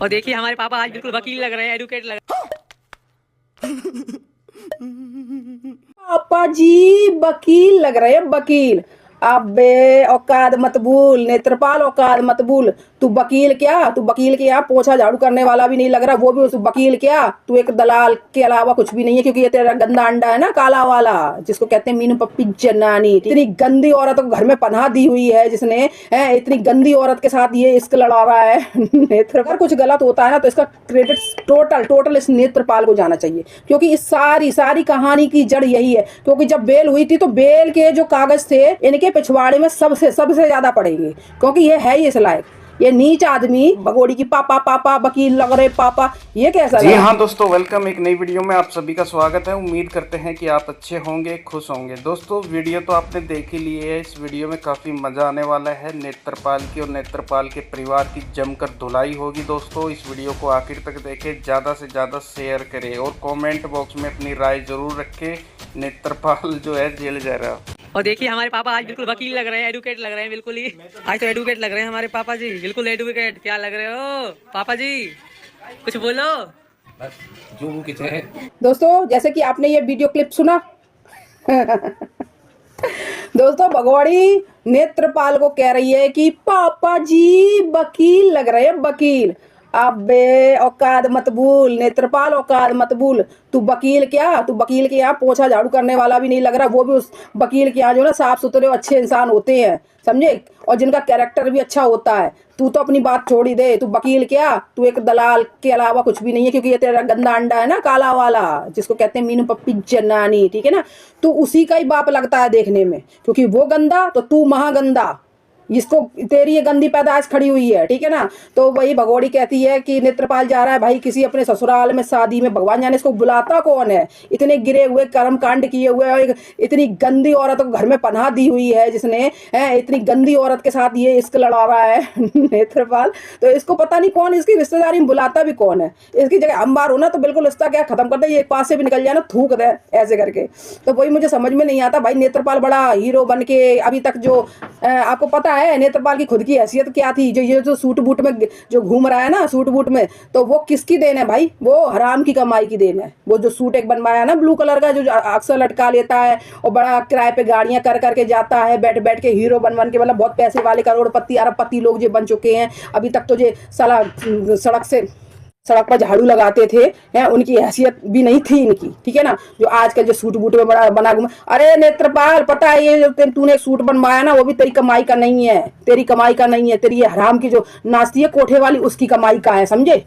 और देखिए हमारे पापा आज बिल्कुल वकील लग रहे हैं, एडवोकेट लग पापा जी वकील लग रहे हैं, वकील। अबे औकात मत भूल नेत्रपाल, औकात मत भूल। तू वकील क्या, तू वकील के यहाँ पोछा झाड़ू करने वाला भी नहीं लग रहा, वो भी उस वकील क्या, तू एक दलाल के अलावा कुछ भी नहीं है। क्योंकि ये तेरा गंदा अंडा है ना, काला वाला, जिसको कहते हैं मीनू पप्पी जनानी। इतनी गंदी औरत को घर में पनाह दी हुई है जिसने, है इतनी गंदी औरत के साथ ये इश्क लड़ा रहा है। नेत्र अगर कुछ गलत होता है ना तो इसका क्रेडिट टोटल इस नेत्रपाल को जाना चाहिए। क्योंकि इस सारी कहानी की जड़ यही है। क्योंकि जब बेल हुई थी तो बेल के जो कागज थे इनके पिछवाड़े में सबसे ज्यादा पड़ेंगे। क्योंकि ये है ही इस लायक। ये नीच आदमी भगोड़ी की पापा वकील लग रहे पापा, ये कैसा जी हाँ दोस्तों, वेलकम एक नई वीडियो में आप सभी का स्वागत है। उम्मीद करते हैं कि आप अच्छे होंगे, खुश होंगे। दोस्तों वीडियो तो आपने देख ही ली है। इस वीडियो में काफ़ी मज़ा आने वाला है। नेत्रपाल की और नेत्रपाल के परिवार की जमकर धुलाई होगी। दोस्तों इस वीडियो को आखिर तक देखें, ज़्यादा से ज़्यादा शेयर करें और कॉमेंट बॉक्स में अपनी राय ज़रूर रखें। नेत्रपाल जो है जेल जा रहा। और देखिए हमारे पापा आज बिल्कुल वकील लग रहे हैं, एडवोकेट लग रहे हैं बिल्कुल ही। आज तो एडवोकेट लग रहे हैं हमारे पापा जी, बिल्कुल एडवोकेट। क्या लग रहे हो पापा जी, कुछ बोलो। जो किसे है दोस्तों, जैसे कि आपने ये वीडियो क्लिप सुना। दोस्तों भगोड़ी नेत्रपाल को कह रही है कि पापा जी वकील लग रहे हैं, वकील। अबे औकात मत भूल नेत्रपाल, औकात मत भूल। तू वकील क्या, तू वकील के यहाँ पोछा झाड़ू करने वाला भी नहीं लग रहा, वो भी उस वकील के यहाँ जो ना साफ सुथरे अच्छे इंसान होते हैं, समझे, और जिनका कैरेक्टर भी अच्छा होता है। तू तो अपनी बात छोड़ ही दे। तू वकील क्या, तू एक दलाल के अलावा कुछ भी नहीं है। क्योंकि ये तेरा गंदा अंडा है ना, काला वाला, जिसको कहते हैं मीनू पप्पी जनानी, ठीक है ना। तू उसी का ही बाप लगता है देखने में। क्योंकि वो गंदा तो तू महागंदा, जिसको तेरी ये गंदी पैदाइश खड़ी हुई है, ठीक है ना। तो वही भगोड़ी कहती है कि नेत्रपाल जा रहा है भाई किसी अपने ससुराल में शादी में, भगवान जाने इसको बुलाता कौन है। इतने गिरे हुए कर्म कांड किए हुए और एक इतनी गंदी औरत को घर में पनाह दी हुई है जिसने, है इतनी गंदी औरत के साथ ये इश्क लड़ा रहा है। नेत्रपाल तो इसको पता नहीं कौन इसकी रिश्तेदारी में बुलाता भी कौन है। इसकी जगह हम बार हो ना तो बिल्कुल रिश्ता क्या खत्म कर दे, ये पास से भी निकल जाए ना, थूक दे ऐसे करके। तो वही मुझे समझ में नहीं आता भाई। नेत्रपाल बड़ा हीरो बन के अभी तक जो आपको पता है नेत्रपाल की खुद की हैसियत क्या थी। जो ये जो सूट बूट में जो घूम रहा है ना, सूट बूट में, तो वो किसकी देन है भाई, वो हराम की कमाई की देन है। वो जो सूट एक बनवाया ना ब्लू कलर का, जो अक्सर लटका लेता है और बड़ा किराए पे गाड़ियां कर करके जाता है, बैठ के हीरो बन के, मतलब बहुत पैसे वाले करोड़पति अरबपति लोग जो बन चुके हैं। अभी तक तो जो साला सड़क पर झाड़ू लगाते थे, हैं उनकी हैसियत भी नहीं थी इनकी, ठीक है ना। जो आजकल जो सूट बूट में बड़ा बना घूमा। अरे नेत्रपाल पता है ये जो तूने सूट बनवाया ना, वो भी तेरी कमाई का नहीं है, तेरी कमाई का नहीं है। तेरी ये हराम की जो नाचती है कोठे वाली, उसकी कमाई का है, समझे।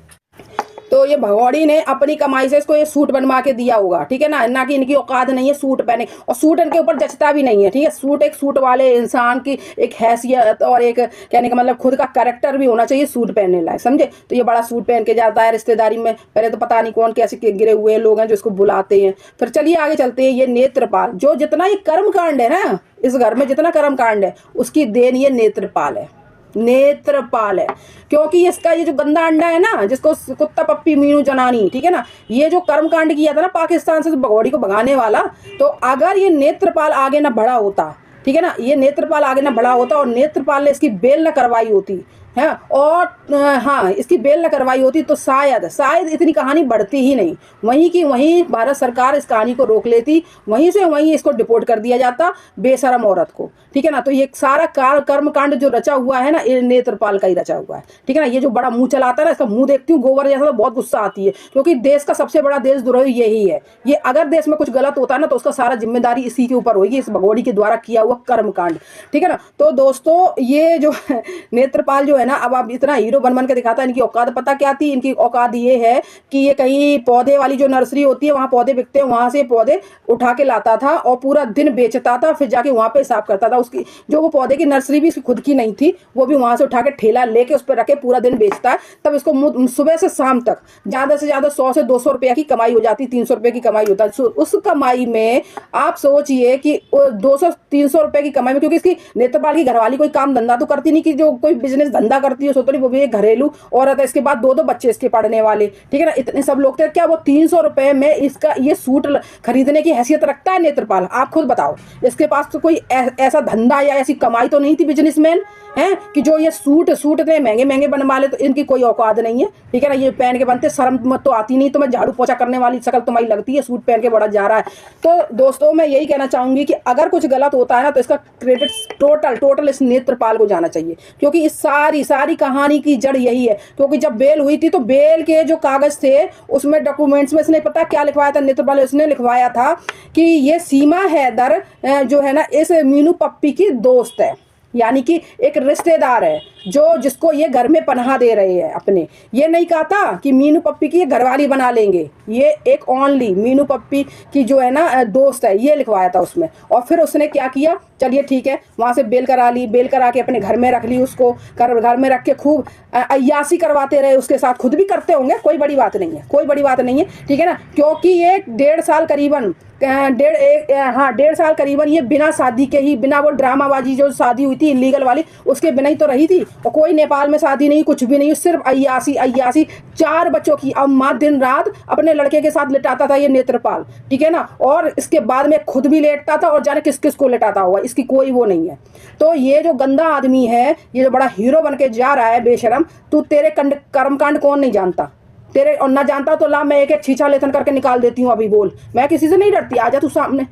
तो ये भगोड़ी ने अपनी कमाई से इसको ये सूट बनवा के दिया होगा, ठीक है ना कि इनकी औकात नहीं है सूट पहने, और सूट इनके ऊपर जचता भी नहीं है, ठीक है। सूट एक सूट वाले इंसान की एक हैसियत और एक कहने का मतलब खुद का कैरेक्टर भी होना चाहिए सूट पहनने लायक, समझे। तो ये बड़ा सूट पहन के जाता है रिश्तेदारी में। पहले तो पता नहीं कौन कैसे गिरे हुए लोग हैं जो इसको बुलाते हैं। फिर चलिए आगे चलते हैं। ये नेत्रपाल जो जितना ये कर्म कांड है ना, इस घर में जितना कर्म कांड है उसकी देन ये नेत्रपाल है, नेत्रपाल है। क्योंकि इसका ये जो गंदा अंडा है ना, जिसको कुत्ता पप्पी मीनू जनानी, ठीक है ना, ये जो कर्मकांड किया था ना पाकिस्तान से भगोड़ी को भगाने वाला, तो अगर ये नेत्रपाल आगे ना बढ़ा होता, ठीक है ना, ये नेत्रपाल आगे ना बढ़ा होता और नेत्रपाल ने इसकी बेल ना करवाई होती है, और हाँ इसकी बेल न करवाई होती तो शायद इतनी कहानी बढ़ती ही नहीं। वहीं की वहीं भारत सरकार इस कहानी को रोक लेती, वहीं से वहीं इसको डिपोर्ट कर दिया जाता बेशरम औरत को, ठीक है ना। तो ये सारा कर्म कांड जो रचा हुआ है ना, ये नेत्रपाल का ही रचा हुआ है, ठीक है ना। ये जो बड़ा मुंह चलाता है ना, इसका मुंह देखती हूँ गोबर जैसा, तो बहुत गुस्सा आती है। क्योंकि देश का सबसे बड़ा देशद्रोही यही है। ये अगर देश में कुछ गलत होता है ना तो उसका सारा जिम्मेदारी इसी के ऊपर होगी, इस भगोड़ी के द्वारा किया हुआ कर्म कांड, ठीक है ना। तो दोस्तों ये जो नेत्रपाल जो है ना, अब आप इतना हीरो बन के दिखाता है। इनकी औकात पता क्या थी, इनकी औकात ये है कि ये कहीं पौधे वाली जो नर्सरी होती है वहां पौधे बिकते हैं, वहां से पौधे उठा के लाता था और पूरा दिन बेचता था, फिर जाके वहां पे हिसाब करता था। उसकी जो वो पौधे की नर्सरी भी उसकी खुद की नहीं थी, वो भी वहां से उठा के ठेला लेके उस पर रखे पूरा दिन बेचता है। तब इसको सुबह से शाम तक ज्यादा से ज्यादा 100 से 200 रुपया की कमाई हो जाती, 300 रुपये की कमाई होता है। उस कमाई में आप सोचिए कि 200-300 रुपये की कमाई में, क्योंकि इसकी नेत्रपाल की घरवाली कोई काम धंधा तो करती नहीं कि जो कोई बिजनेस धंधा धंधा करती है, सो तो वो भी एक घरेलू औरत है, इसके बाद 2 बच्चे इसके पढ़ने वाले, ठीक है ना, इतने सब लोग थे। क्या वो 300 रुपए में इसका ये सूट खरीदने की हैसियत रखता है नेत्रपाल? आप खुद बताओ। इसके पास तो कोई ऐसा धंधा या ऐसी कमाई तो नहीं थी बिजनेसमैन हैं कि जो ये सूट इतने महंगे महंगे बनवा ले, तो इनकी कोई औकात नहीं है, ठीक है ना। ये पहन के बनते, शर्म मत तो आती नहीं, तो मैं झाड़ू पोछा करने वाली शक्ल तुम्हारी लगती है, सूट पहन के बड़ा जा रहा है। तो दोस्तों मैं यही कहना चाहूंगी कि अगर कुछ गलत होता है ना, तो इसका क्रेडिट टोटल इस नेत्रपाल को जाना चाहिए, क्योंकि इस सारी कहानी की जड़ यही है। क्योंकि जब बेल हुई थी, तो बेल के जो कागज थे उसमें डॉक्यूमेंट्स में इसने पता क्या लिखवाया था नेत्रपाल? इसने लिखवाया था कि ये सीमा हैदर जो है ना, इस मीनू पप्पी की दोस्त है, यानी कि एक रिश्तेदार है जिसको ये घर में पनाह दे रहे हैं अपने। ये नहीं कहा था कि मीनू पप्पी की ये घरवाली बना लेंगे, ये एक ओनली मीनू पप्पी की जो है ना दोस्त है, ये लिखवाया था उसमें। और फिर उसने क्या किया, चलिए ठीक है, वहाँ से बेल करा ली, बेल करा के अपने घर में रख ली उसको, घर में रख के खूब अय्यासी करवाते रहे उसके साथ, खुद भी करते होंगे, कोई बड़ी बात नहीं है, कोई बड़ी बात नहीं है, ठीक है ना। क्योंकि ये 1.5 साल करीबन 1.5 साल करीबन ये बिना शादी के ही, बिना वो ड्रामाबाजी जो शादी हुई थी इलीगल वाली, उसके बिना ही तो रही थी। और कोई नेपाल में शादी नहीं, कुछ भी नहीं, सिर्फ अय्यासी 4 बच्चों की अम्मा दिन रात अपने लड़के के साथ लिटाता था ये नेत्रपाल, ठीक है ना। और इसके बाद में खुद भी लेटता था, और जाने किस किस को लिटाता हुआ, इसकी कोई वो नहीं है। तो ये जो गंदा आदमी है, ये जो बड़ा हीरो बन के जा रहा है बेशरम, तू तेरे कर्मकांड कौन नहीं जानता तेरे, और ना जानता तो ला मैं एक छीछा लेथन करके निकाल देती हूँ। अभी बोल, मैं किसी से नहीं डरती, आजा तू सामने,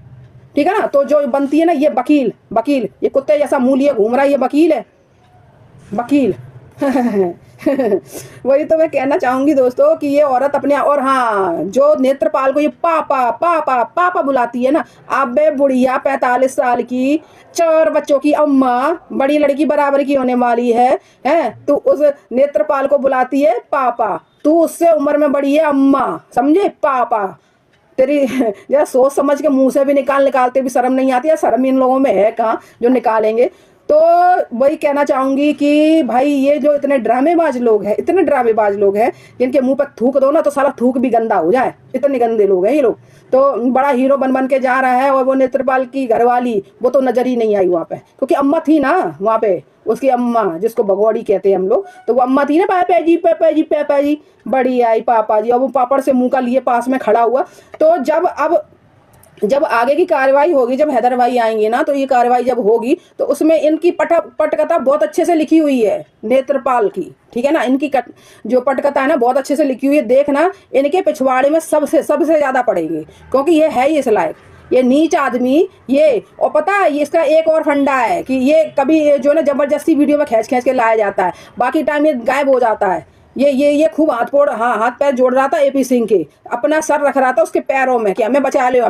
ठीक है ना। तो जो बनती है ना ये वकील ये कुत्ते जैसा मुंह लिए घूम रहा है, ये वकील है, वकील वही तो मैं कहना चाहूंगी दोस्तों कि ये औरत अपने, और हाँ, जो नेत्रपाल को ये पापा बुलाती है ना, अबे बुढ़िया 45 साल की 4 बच्चों की अम्मा, बड़ी लड़की बराबर की होने वाली है तू उस नेत्रपाल को बुलाती है पापा, तू उससे उम्र में बड़ी है अम्मा, समझे? पापा तेरी जरा सोच समझ के मुंह से भी निकालते भी शर्म नहीं आती है। शर्म इन लोगों में है कहाँ जो निकालेंगे। तो वही कहना चाहूंगी कि भाई ये जो इतने ड्रामेबाज लोग हैं, जिनके मुंह पर थूक दो ना तो सारा थूक भी गंदा हो जाए, इतने गंदे लोग हैं ये लोग। तो बड़ा हीरो बन के जा रहा है, और वो नेत्रपाल की घरवाली वो तो नजर ही नहीं आई वहाँ पे, क्योंकि अम्मा थी ना वहाँ पे, उसकी अम्मा जिसको भगौड़ी कहते हैं हम लोग, तो वो अम्मा थी ना, पापा जी बड़ी आई पापा जी, और वो पापड़ से मुंह का लिए पास में खड़ा हुआ। तो जब आगे की कार्रवाई होगी, जब हैदर भाई आएंगे ना, तो ये कार्रवाई जब होगी तो उसमें इनकी पटकथा बहुत अच्छे से लिखी हुई है नेत्रपाल की, ठीक है ना। इनकी जो पटकथा है ना बहुत अच्छे से लिखी हुई है, देखना इनके पिछवाड़े में सबसे ज्यादा पड़ेगी, क्योंकि ये है ही इस लायक, ये नीच आदमी ये। और पता है ये इसका एक और फंडा है कि ये कभी जो ना जबरदस्ती वीडियो में खींच के लाया जाता है, बाकी टाइम ये गायब हो जाता है। ये खूब हाथ पैर जोड़ रहा था एपी सिंह के, अपना सर रख रहा था उसके पैरों में कि हमें बचा लो।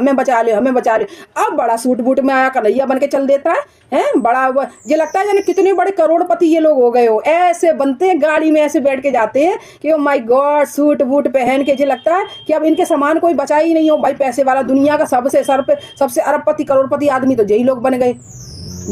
अब बड़ा सूट बूट में आया कन्हैया बन के चल देता है बड़ा। ये लगता है यानी कितने बड़े करोड़पति ये लोग हो गए हो, ऐसे बनते हैं, गाड़ी में ऐसे बैठ के जाते हैं कि oh my God, suit boot पहन के। ये लगता है कि अब इनके सामान कोई बचा ही नहीं हो भाई। पैसे वाला दुनिया का सबसे अरबपति करोड़पति आदमी तो यही लोग बन गए।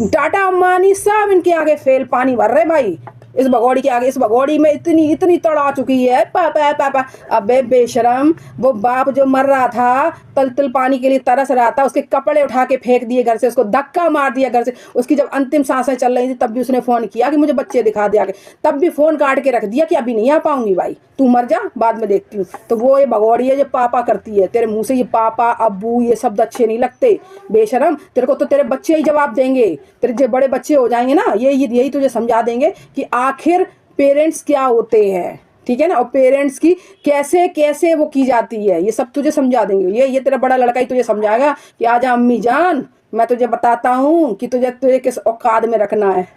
टाटा अंबानी सब इनके आगे फेल, पानी भर रहे भाई इस भगौड़ी के आगे। इस भगौड़ी में इतनी तड़ा चुकी है पापा। अबे बेशरम, वो बाप जो मर रहा था, तल पानी के लिए तरस रहा था, उसके कपड़े उठा के फेंक दिए घर से, उसको धक्का मार दिया घर से। उसकी जब अंतिम सांसें चल रही थी तब भी उसने फोन किया कि मुझे बच्चे दिखा दिया, तब भी फोन काट के रख दिया कि अभी नहीं आ पाऊंगी भाई, तू मर जा, बाद में देखती हूँ। तो वो ये भगौड़ी है जो पापा करती है, तेरे मुंह से ये पापा अब्बू ये शब्द अच्छे नहीं लगते बेशरम। तेरे को तो तेरे बच्चे ही जवाब देंगे, तेरे जो बड़े बच्चे हो जाएंगे ना, यही तुझे समझा देंगे कि आखिर पेरेंट्स क्या होते हैं, ठीक है ना, और पेरेंट्स की कैसे वो की जाती है, ये सब तुझे समझा देंगे। ये तेरा बड़ा लड़का ही तुझे समझाएगा कि आजा अम्मी जान, मैं तुझे बताता हूँ कि तुझे किस औकात में रखना है।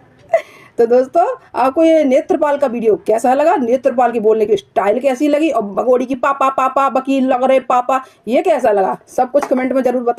तो दोस्तों आपको ये नेत्रपाल का वीडियो कैसा लगा, नेत्रपाल की बोलने की स्टाइल कैसी लगी, और भगौड़ी की पापा वकील लग रहे पापा, ये कैसा लगा, सब कुछ कमेंट में जरूर बता।